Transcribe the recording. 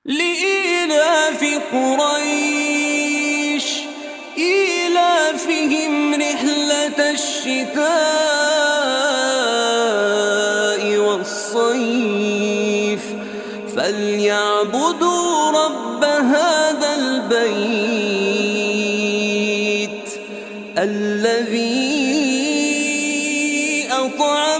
لإيلاف قريش إيلافهم رحلة الشتاء والصيف فليعبدوا رب هذا البيت الذي أطعمهم